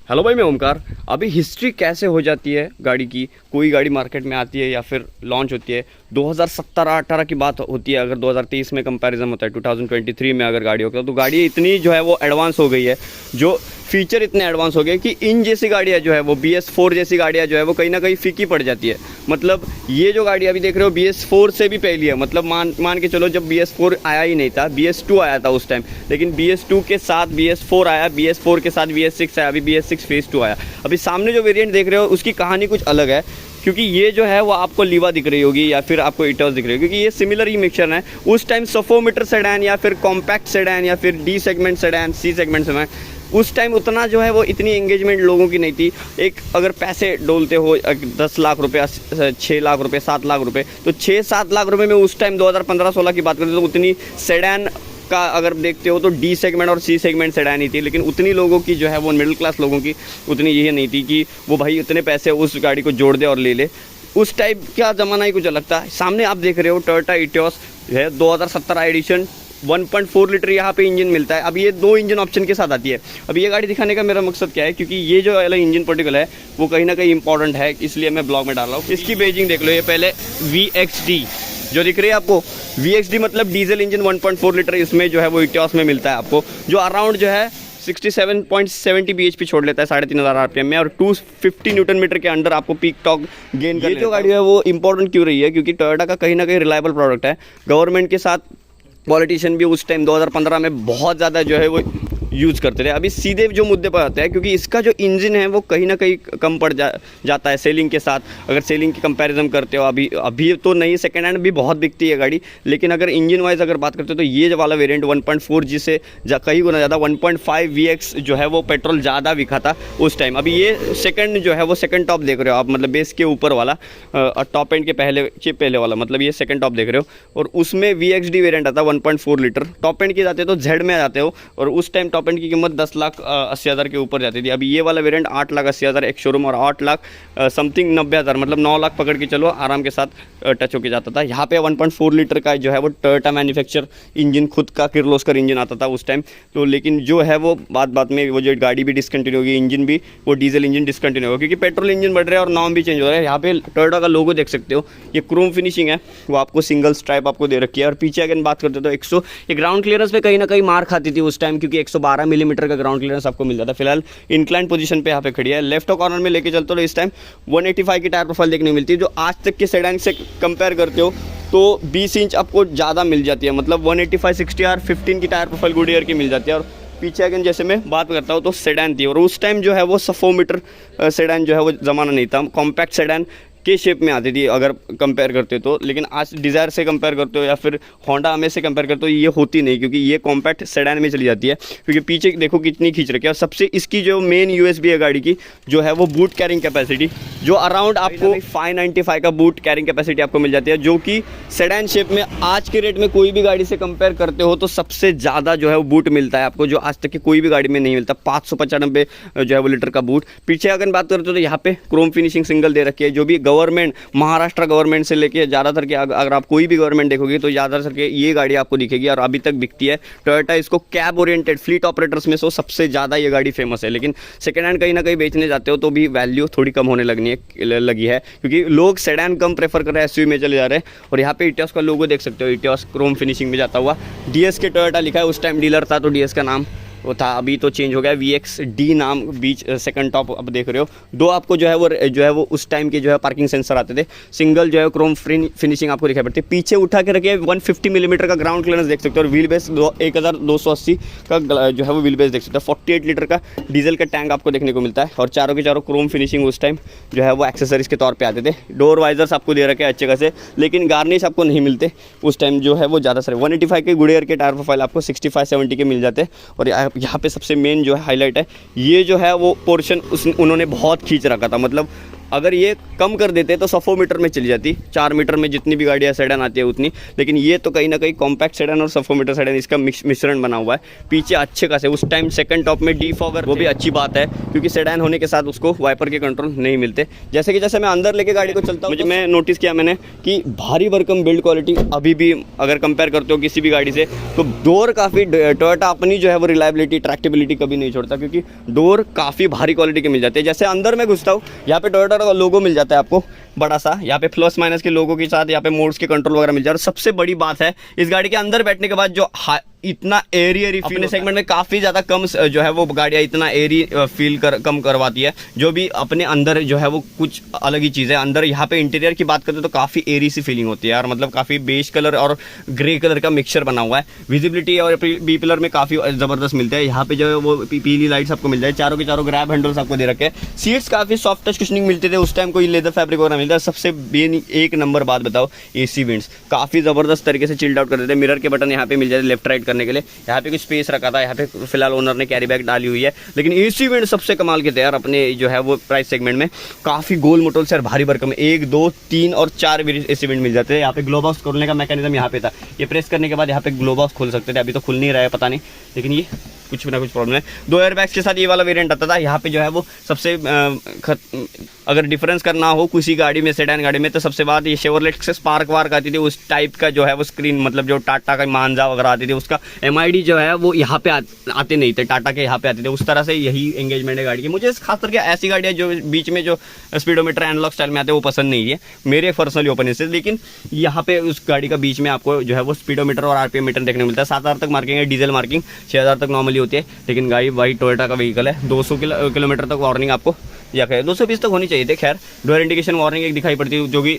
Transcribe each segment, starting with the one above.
Hello भाई, मैं ओमकार। अभी हिस्ट्री कैसे हो जाती है गाड़ी की, कोई गाड़ी मार्केट में आती है या फिर लॉन्च होती है 2017-18 की बात होती है। अगर 2023 में कंपैरिजन होता है 2023 में अगर गाड़ी होता है तो गाड़ी इतनी जो है वो एडवांस हो गई है, जो फीचर इतने एडवांस हो गए कि इन जैसी गाड़ियाँ जो है वो BS4 जैसी गाड़ियाँ जो है वो कहीं ना कहीं फीकी पड़ जाती है। मतलब ये जो गाड़ी अभी देख रहे हो BS4 से भी पहली है। मतलब मान के चलो, जब BS4 आया ही नहीं था, BS2 आया था उस टाइम, लेकिन BS2 के साथ BS4 आया, BS4 के साथ BS6 आया, अभी BS6 फेज़ 2 आया। अभी सामने जो वेरिएंट देख रहे हो उसकी कहानी कुछ अलग है, क्योंकि ये जो है वो आपको लीवा दिख रही होगी या फिर आपको इटॉस दिख रही होगी, क्योंकि ये सिमिलर ही मिक्सचर है। उस टाइम 100 मीटर सेडान या फिर कॉम्पैक्ट सेडान या फिर D segment sedan, C segment sedan, उस टाइम उतना जो है वो इतनी एंगेजमेंट लोगों की नहीं थी। एक अगर पैसे डोलते हो 10 लाख रुपये, 6 लाख रुपये, 7 लाख रुपये, तो 6-7 लाख रुपये में उस टाइम 2015-16 की बात करते तो उतनी सेडान का अगर देखते हो तो D सेगमेंट और C सेगमेंट सेडान ही थी। लेकिन उतनी लोगों की जो है वो मिडिल क्लास लोगों की उतनी यही नहीं थी कि वो भाई इतने पैसे उस गाड़ी को जोड़ दे और ले ले। उस टाइप का ज़माना ही कुछ अलग था। सामने आप देख रहे हो टोयोटा इटियोस है 2017 एडिशन, 1.4 लीटर यहाँ पे इंजन मिलता है। अब ये 2 इंजन ऑप्शन के साथ आती है। अब ये गाड़ी दिखाने का मेरा मकसद क्या है, क्योंकि ये जो वाला इंजन पर्टिकुलर है वो कहीं ना कहीं इंपॉर्टेंट है, इसलिए मैं ब्लॉग में डाल रहा हूँ। इसकी बेजिंग देख लो। ये पहले VXD जो दिख रही है आपको, VXD मतलब डीजल इंजन 1.4 लीटर, इसमें जो है वो इटियोस में मिलता है आपको, जो अराउंड जो है 67.70 bhp छोड़ लेता है 3500 RPM में, और 250 न्यूटन मीटर के अंडर आपको पीक टॉर्क गेन कर। ये जो गाड़ी है वो इंपॉर्टेंट क्यों रही है, क्योंकि टोयोटा का कहीं ना कहीं रिलायबल प्रोडक्ट है। गवर्नमेंट के साथ पॉलिटिशियन भी उस टाइम 2015 में बहुत ज़्यादा जो है वो यूज़ करते थे। अभी सीधे जो मुद्दे पर आते हैं, क्योंकि इसका जो इंजन है वो कहीं ना कहीं कम पड़ जाता है सेलिंग के साथ। अगर सेलिंग की कंपैरिजन करते हो, अभी तो नहीं, सेकेंड हैंड भी बहुत बिकती है गाड़ी, लेकिन अगर इंजन वाइज अगर बात करते हो तो ये वाला वेरिएंट 1.4G से कहीं गुना ज़्यादा 1.5 VX जो है वो पेट्रोल ज़्यादा बिका था उस टाइम। अभी ये सेकंड जो है वो सेकंड टॉप देख रहे हो आप, मतलब बेस के ऊपर वाला और टॉप एंड के पहले वाला, मतलब ये सेकंड टॉप देख रहे हो। और उसमें VXD वेरिएंट आता 1.4 लीटर। टॉप एंड के जाते हो तो Z में आ जाते हो, और उस टाइम टॉप एंड की कीमत 10,80,000 के ऊपर जाती थी। अभी ये वाला वेरिएंट 8,80,000 एक शोरूम, और 8 लाख समथिंग 90,000, मतलब 9 लाख पकड़ के चलो आराम के साथ टच होके जाता था। यहाँ पे 1.4 लीटर का जो है वो टोयोटा मैन्युफैक्चर इंजन, खुद का किर्लोस्कर इंजन आता था उस टाइम तो। लेकिन जो है वो बात में वो जो गाड़ी भी डिसकंटिन्यू होगी, इंजन भी वो डीजल इंजन डिसकंटिन्यू होगा, क्योंकि पेट्रोल इंजन बढ़ रहा है और नाम भी चेंज हो रहा है। यहाँ पे टोयोटा का लोगो देख सकते हो, ये क्रोम फिनिशिंग है, वो आपको सिंगल स्ट्राइप आपको दे रखी है। और पीछे अगर बात करते तो ये ग्राउंड क्लियरेंस पे कहीं ना कहीं मार खाती थी उस टाइम, क्योंकि 112 मिलीमीटर का ग्राउंड क्लियरेंस आपको मिल जाता है। फिलहाल इंक्लाइन पोजीशन पे यहाँ पे खड़ी है। लेफ्ट कॉर्नर में लेके चलते हो तो इस टाइम 185 की टायर प्रोफाइल देखने मिलती है, जो आज तक के सेडान से कंपेयर करते हो तो 20 इंच आपको ज़्यादा मिल जाती है। मतलब 185/60R 15 की टायर प्रोफाइल गुडियर की मिल जाती है। और पीछे अगर जैसे मैं बात करता हूँ तो सेडान थी, और उस टाइम जो है वो 100 मीटर सेडान जो है वो ज़माना नहीं था। कॉम्पैक्ट सेडान के शेप में आती थी अगर कंपेयर करते हो तो, लेकिन आज डिज़ायर से कंपेयर करते हो या फिर होंडा अमेज से कंपेयर करते हो ये होती नहीं, क्योंकि ये कॉम्पैक्ट सेडान में चली जाती है। क्योंकि पीछे देखो कितनी खींच रखी है। और सबसे इसकी जो मेन USB है गाड़ी की, जो है वो बूट कैरिंग कैपेसिटी, जो अराउंड आपको 595 का बूट कैरिंग कैपेसिटी आपको मिल जाती है, जो कि सेडान शेप में आज के रेट में कोई भी गाड़ी से कंपेयर करते हो तो सबसे ज़्यादा जो है वो बूट मिलता है आपको, जो आज तक की कोई भी गाड़ी में नहीं मिलता। 595 जो है वो लीटर का बूट। पीछे अगर बात करते हो तो यहाँ पे क्रोम फिनिशिंग सिंगल दे रखी है, जो भी गवर्नमेंट, महाराष्ट्र गवर्नमेंट से लेके ज़्यादातर के अगर आप कोई भी गवर्नमेंट देखोगे तो ज़्यादातर के ये गाड़ी आपको दिखेगी, और अभी तक बिकती है। टोयोटा इसको कैब ओरिएंटेड फ्लीट ऑपरेटर्स में से सबसे ज़्यादा ये गाड़ी फेमस है। लेकिन सेकेंड हैंड कहीं ना कहीं बेचने जाते हो तो भी वैल्यू थोड़ी कम होने लगी है, क्योंकि लोग सेडान कम प्रेफर कर रहे हैं, SUV में चले जा रहे हैं। और यहाँ पे इटियोस का लोगो देख सकते हो, इटियोस क्रोम फिनिशिंग में जाता हुआ। DS के टोयोटा लिखा है, उस टाइम डीलर था तो DS का नाम वो था, अभी तो चेंज हो गया, VXD नाम। बीच सेकंड टॉप अब देख रहे हो। 2 आपको जो है वो उस टाइम के जो है पार्किंग सेंसर आते थे। सिंगल जो है क्रोम फिनिशिंग आपको दिखाई पड़ती है। पीछे उठा के रखे 150 मिलीमीटर का ग्राउंड क्लियरेंस देख सकते हो, और व्हील बेस 1280 का जो है वो व्हील बेस देख सकते हो। 48 लीटर का डीजल का टैंक आपको देखने को मिलता है, और चारों के चारों क्रोम फिनिशिंग उस टाइम जो है वो एक्सेसरीज के तौर पर आते थे। डोर वाइजर्स आपको दे रखे हैं अच्छे खासे, लेकिन गार्निश आपको नहीं मिलते उस टाइम, जो है वो ज़्यादा सारे 185 के गुडियर के टायर प्रोफाइल आपको 65-70 के मिल जाते हैं। और यहाँ पे सबसे मेन जो है हाईलाइट है, ये जो है वो पोर्शन उन्होंने बहुत खींच रखा था। मतलब अगर ये कम कर देते तो 100 मीटर में चली जाती, 4 मीटर में जितनी भी गाड़ियाँ सेडान आती है उतनी, लेकिन ये तो कहीं ना कहीं कॉम्पैक्ट सेडान और 100 मीटर सेडान इसका मिश्रण बना हुआ है। पीछे अच्छे खासे उस टाइम सेकंड टॉप में डिफॉगर, वो भी अच्छी बात है क्योंकि सेडान होने के साथ उसको वाइपर के कंट्रोल नहीं मिलते। जैसे मैं अंदर लेके गाड़ी को चलता हूँ मुझे मैं नोटिस किया मैंने कि भारी भरकम बिल्ड क्वालिटी अभी भी अगर कंपेयर करते हो किसी भी गाड़ी से, तो डोर काफ़ी, टोयोटा अपनी जो है वो रिलायबिलिटी ट्रैक्टेबिलिटी कभी नहीं छोड़ता क्योंकि डोर काफ़ी भारी क्वालिटी के मिल जाते हैं। जैसे अंदर मैं घुसता हूँ, यहाँ पे टोयोटा का लोगो मिल जाता है आपको बड़ा सा, यहाँ पे प्लस माइनस के लोगों के साथ यहाँ पे मोड्स के कंट्रोल वगैरह मिल जाए। और सबसे बड़ी बात है इस गाड़ी के अंदर बैठने के बाद जो इतना एरी फील सेगमेंट में काफ़ी ज़्यादा कम जो है वो गाड़ियाँ इतना एरी फील कम करवाती है, जो भी अपने अंदर जो है वो कुछ अलग ही चीज़ है। अंदर यहाँ पे इंटीरियर की बात करते तो काफ़ी एरी सी फीलिंग होती है यार, मतलब काफ़ी बेज कलर और ग्रे कलर का मिक्सचर बना हुआ है। विजिबिलिटी और बी पिलर में काफ़ी ज़बरदस्त मिलता है। यहाँ पे जो है वो पीली लाइट्स आपको मिल जाए, चारों के चारों ग्रैब हैंडल्स आपको दे रखे हैं। सीट्स काफ़ी सॉफ्ट टच कुशनिंग मिलते थे उस टाइम, कोई लेदर फैब्रिक वगैरह मिलता है। सबसे एक नंबर बात बताओ, AC विंड्स काफ़ी ज़बरदस्त तरीके से चिल्ड आउट कर देते हैं। मिरर के बटन यहाँ पे मिल जाते हैं लेफ्ट राइट करने के लिए, यहाँ पे कुछ स्पेस रखा था, यहाँ पे फिलहाल ओनर ने कैरी बैग डाली हुई है। लेकिन AC विंड सबसे कमाल के थे यार अपने जो है वो प्राइस सेगमेंट में, काफ़ी गोल मोटल से भारी भरकम 1, 2, 3 और 4 AC विंड मिल जाते हैं। यहाँ पे ग्लो बॉक्स खोलने का मैकेनिज्म यहाँ पे था, ये प्रेस करने के बाद यहाँ पे ग्लो बॉक्स खोल सकते थे। अभी तो खुल नहीं रहा है पता नहीं, लेकिन ये कुछ ना कुछ प्रॉब्लम है। 2 एयरबैग्स के साथ ये वाला वेरिएंट आता था। यहाँ पे जो है वो सबसे अगर डिफरेंस करना हो किसी गाड़ी में, सेडान गाड़ी में, तो सबसे बात ये शेवरलेट से स्पार्क वार्क आती थी उस टाइप का जो है वो स्क्रीन, मतलब जो टाटा का मांजा वगैरह आती थी उसका MID जो है वो यहाँ पे आते नहीं थे, टाटा के यहाँ पे आते थे। उस तरह से यही एंगेजमेंट है गाड़ी की। मुझे खास करके ऐसी गाड़ियाँ जो बीच में जो स्पीडोमीटर एनालॉग स्टाइल में आते हैं वो पसंद नहीं है मेरे पर्सनली ओपन से। लेकिन यहाँ पे उस गाड़ी का बीच में आपको जो है वो स्पीडोमीटर और RPM मीटर देखने को मिलता है। 7000 तक मार्किंग है, डीजल मार्किंग 6000 तक नॉर्मली होती है, लेकिन गाड़ी भाई टोयोटा का व्हीकल है। 200 किलोमीटर तक वार्निंग आपको या खैर 220 तक होनी चाहिए थी। खैर डोर इंडिकेशन वार्निंग एक दिखाई पड़ती है, जो कि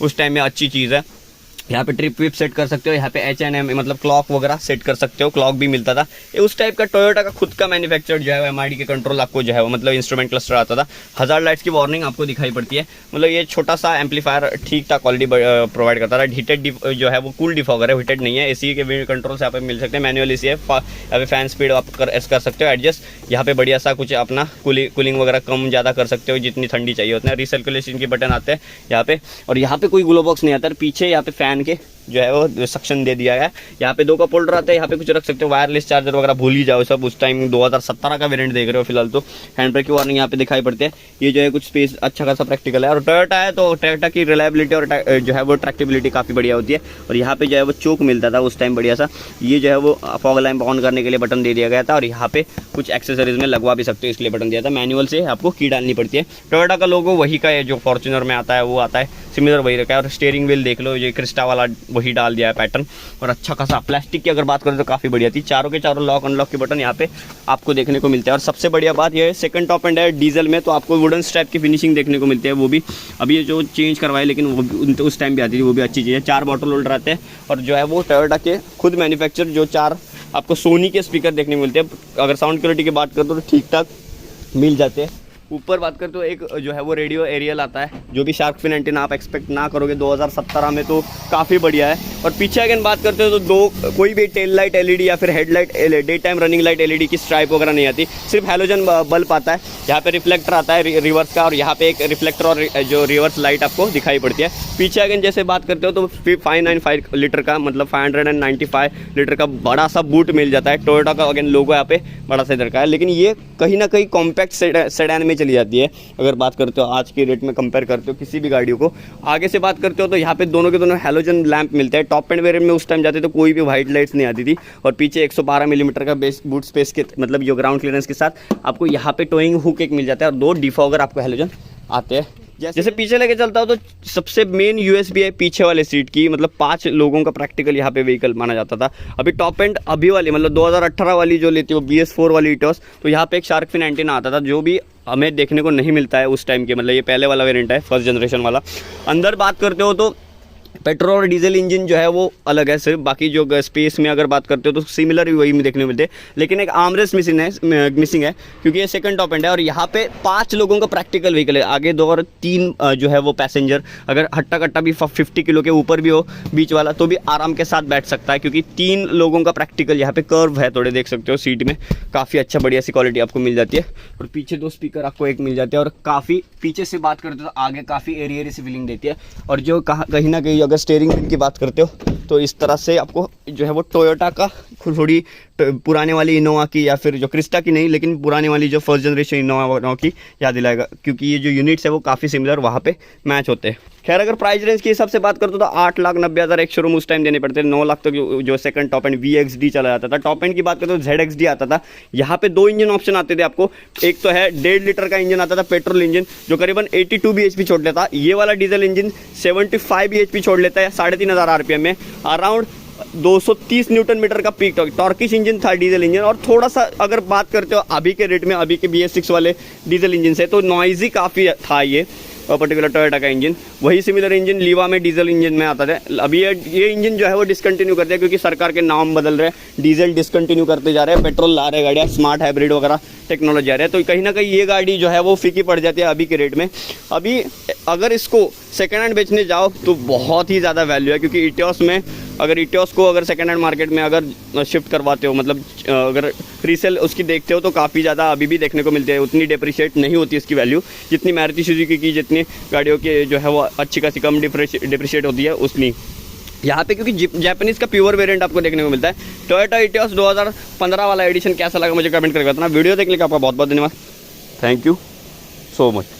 उस टाइम में अच्छी चीज़ है। यहाँ पे ट्रिप विप सेट कर सकते हो, यहाँ पे H&M मतलब क्लॉक वगैरह सेट कर सकते हो, क्लॉक भी मिलता था। ये उस टाइप का टोयोटा का खुद का मैन्युफैक्चर जो है MID के कंट्रोल आपको जो है वो मतलब इंस्ट्रूमेंट क्लस्टर आता था। हज़ार्ड लाइट्स की वार्निंग आपको दिखाई पड़ती है। मतलब ये छोटा सा एम्पलीफायर ठीक ठाक क्वालिटी प्रोवाइड करता था। हीटेड जो है वो कूल डिफॉगर है, हीटेड नहीं है। AC के कंट्रोल से आप मिल सकते हैं, मैनुअल AC है। यहाँ पे फैन स्पीड आप कर सकते हो एडजस्ट। यहाँ पे बढ़िया सा कुछ अपना कूलिंग वगैरह कम ज़्यादा कर सकते हो, जितनी ठंडी चाहिए उतना। रिसर्कुलेशन के बटन आते हैं यहाँ पे, और यहाँ पे कोई ग्लो बॉक्स नहीं आता। पीछे यहाँ पे फैन के जो है वो सक्शन दे दिया गया है। यहाँ पे 2 कप होल्डर आता है, यहाँ पे कुछ रख सकते हो। वायरलेस चार्जर वगैरह भूल ही जाओ सब, उस टाइम 2017 का वेरिएंट देख रहे हो फिलहाल तो। हैंड ब्रेक की वार्निंग यहाँ पे दिखाई पड़ती है। ये जो है कुछ स्पेस अच्छा खासा प्रैक्टिकल है, और टोयोटा है तो टोयोटा की रिलायबिलिटी और जो है वो ट्रैक्टेबिलिटी काफ़ी बढ़िया होती है। और यहाँ पे जो है वो चोक मिलता था उस टाइम बढ़िया सा। ये जो है वो फॉग लैंप ऑन करने के लिए बटन दे दिया गया था, और यहाँ पे कुछ एक्सेसरीज में लगवा भी सकते हो इसलिए बटन दिया था। मैनुअल से आपको की डालनी पड़ती है। टोयोटा का लोगो वही का है जो फॉर्च्यूनर में आता है वो आता है, सिमिलर वही रखा है। और स्टीयरिंग व्हील देख लो, ये क्रिस्टा वाला वही डाल दिया है पैटर्न। और अच्छा खासा प्लास्टिक की अगर बात करें तो काफ़ी बढ़िया थी। चारों के चारों लॉक अनलॉक के बटन यहाँ पे आपको देखने को मिलते हैं। और सबसे बढ़िया बात यह है सेकंड टॉप एंड है डीजल में, तो आपको वुडन स्ट्रैप की फिनिशिंग देखने को मिलती है। वो भी अभी ये जो चेंज करवाए, लेकिन वो उस टाइम भी आती थी, वो भी अच्छी चीज़ है। 4 बॉटल होल्डर आते हैं, और जो है वो टोयोटा के खुद मैन्युफैक्चर जो 4 आपको सोनी के स्पीकर देखने को मिलते हैं। अगर साउंड क्वालिटी की बात करते हो तो ठीक ठाक मिल जाते हैं। ऊपर बात करते हो एक जो है वो रेडियो एरियल आता है, जो भी शार्क फिन एंटीना आप एक्सपेक्ट ना करोगे 2017 में, तो काफ़ी बढ़िया है। और पीछे अगर बात करते हो तो कोई भी टेल लाइट LED या फिर headlight day time running light LED की स्ट्राइप वगैरह नहीं आती, सिर्फ हैलोजन बल्ब आता है। यहाँ पे रिफ्लेक्टर आता है रिवर्स का, और यहाँ पे एक रिफ्लेक्टर और जो रिवर्स लाइट आपको दिखाई पड़ती है। पीछे अगर जैसे बात करते हो तो 595 लीटर का, मतलब 595 लीटर का बड़ा सा बूट मिल जाता है। टोयोटा का अगेन लोगो यहाँ पे बड़ा सा इधर का है, लेकिन ये कहीं ना कहीं कॉम्पैक्ट सेडान में चली जाती है अगर बात करते हो आज के रेट में कंपेयर करते हो किसी भी गाड़ियों को। आगे से बात करते हो तो यहाँ पे दोनों के दोनों हैलोजन लैंप मिलते हैं। टॉप एंड वेरिएंट में उस टाइम जाते तो कोई भी वाइट लाइट्स नहीं आती थी। और पीछे 112 मिलीमीटर का बेस बूट स्पेस के मतलब जो ग्राउंड क्लियरेंस के साथ आपको यहाँ पे टोइंग हुक एक मिल जाता है, और 2 डिफॉगर आपको हैलोजन आते हैं। जैसे पीछे लेके चलता हूँ तो सबसे मेन USB है पीछे वाले सीट की, मतलब 5 लोगों का प्रैक्टिकल यहाँ पे व्हीकल माना जाता था। अभी टॉप एंड अभी वाली मतलब 2018 वाली जो लेती हो BS4 वाली इटोस, तो यहाँ पे एक शार्क फिन एंटीना आता था, जो भी हमें देखने को नहीं मिलता है उस टाइम के, मतलब ये पहले वाला वेरिएंट है, फर्स्ट जनरेशन वाला। अंदर बात करते हो तो पेट्रोल और डीजल इंजन जो है वो अलग है सिर्फ, बाकी जो स्पेस में अगर बात करते हो तो सिमिलर ही वही में देखने को मिलते हैं, लेकिन एक आर्मरेस्ट मिसिंग है क्योंकि ये सेकंड टॉप एंड है और यहाँ पे 5 लोगों का प्रैक्टिकल व्हीकल है, आगे 2 और 3 जो है वो पैसेंजर, अगर हट्टा कट्टा भी 50 किलो के ऊपर भी हो बीच वाला तो भी आराम के साथ बैठ सकता है, क्योंकि 3 लोगों का प्रैक्टिकल यहाँ पे कर्व है, थोड़े देख सकते हो सीट में, काफ़ी अच्छा बढ़िया सी क्वालिटी आपको मिल जाती है। और पीछे 2 स्पीकर आपको एक मिल जाते हैं और काफ़ी पीछे से बात करते हो तो आगे काफ़ी एरियरी सी फीलिंग देती है। और जो कहीं ना कहीं अगर स्टीयरिंग व्हील की बात करते हो तो इस तरह से आपको जो है वो टोयोटा का थोड़ी पुराने वाली इनोवा की या फिर जो क्रिस्टा की नहीं लेकिन पुराने वाली जो फर्स्ट जनरेशन इनोवा की याद दिलाएगा, क्योंकि ये जो यूनिट्स है वो काफ़ी सिमिलर वहाँ पे मैच होते हैं। खैर अगर प्राइस रेंज के हिसाब से बात करते हो तो 8,90,000 एक शोरूम उस टाइम देने पड़ते थे, 9 लाख तक जो सेकंड टॉप एंड VXD चला जाता था। टॉप एंड की बात करते तो ZXD आता था। यहाँ पे 2 इंजन ऑप्शन आते थे आपको, एक तो है 1.5 लीटर का इंजन आता था पेट्रोल इंजन जो करीबन 82 bhp छोड़ लेता, ये वाला डीजल इंजन 75 bhp छोड़ लेता है 3,500 RPM में, अराउंड 230 न्यूटन मीटर का पीक टॉर्किश इंजन था डीजल इंजन। और थोड़ा सा अगर बात करते हो अभी के रेट में, अभी के BS6 वाले डीजल इंजन से, तो नॉइजी काफ़ी था ये पर्टिकुलर टोयोटा का इंजन। वही सिमिलर इंजन लीवा में डीजल इंजन में आता था। अभी ये इंजन जो है वो डिसकंटिन्यू कर दिया क्योंकि सरकार के नाम बदल रहे हैं, डीजल डिसकंटिन्यू करते जा रहे हैं, पेट्रोल ला रहे हैं गाड़ियाँ, स्मार्ट हाइब्रिड वगैरह टेक्नोलॉजी आ रही है, तो कहीं ना कहीं ये गाड़ी जो है वो फीकी पड़ जाती है अभी के रेट में। अभी अगर इसको सेकेंड हैंड बेचने जाओ तो बहुत ही ज़्यादा वैल्यू है, क्योंकि इटियोस में अगर इटियोस को अगर सेकेंड हैंड मार्केट में अगर शिफ्ट करवाते हो, मतलब अगर रीसेल उसकी देखते हो तो काफ़ी ज़्यादा अभी भी देखने को मिलती है, उतनी डिप्रिशिएट नहीं होती इसकी वैल्यू जितनी मारुति सुजुकी की जितनी गाड़ियों की जो है वो अच्छी खासी कम डिप्रिशिएट होती है उतनी यहाँ पे, क्योंकि जापानीज़ का प्योर वेरिएंट आपको देखने को मिलता है। टोयोटा इटियोस 2015 वाला एडिशन कैसा लगा मुझे कमेंट करके बताना। वीडियो देखने के लिए आपका बहुत बहुत धन्यवाद। Thank you so much.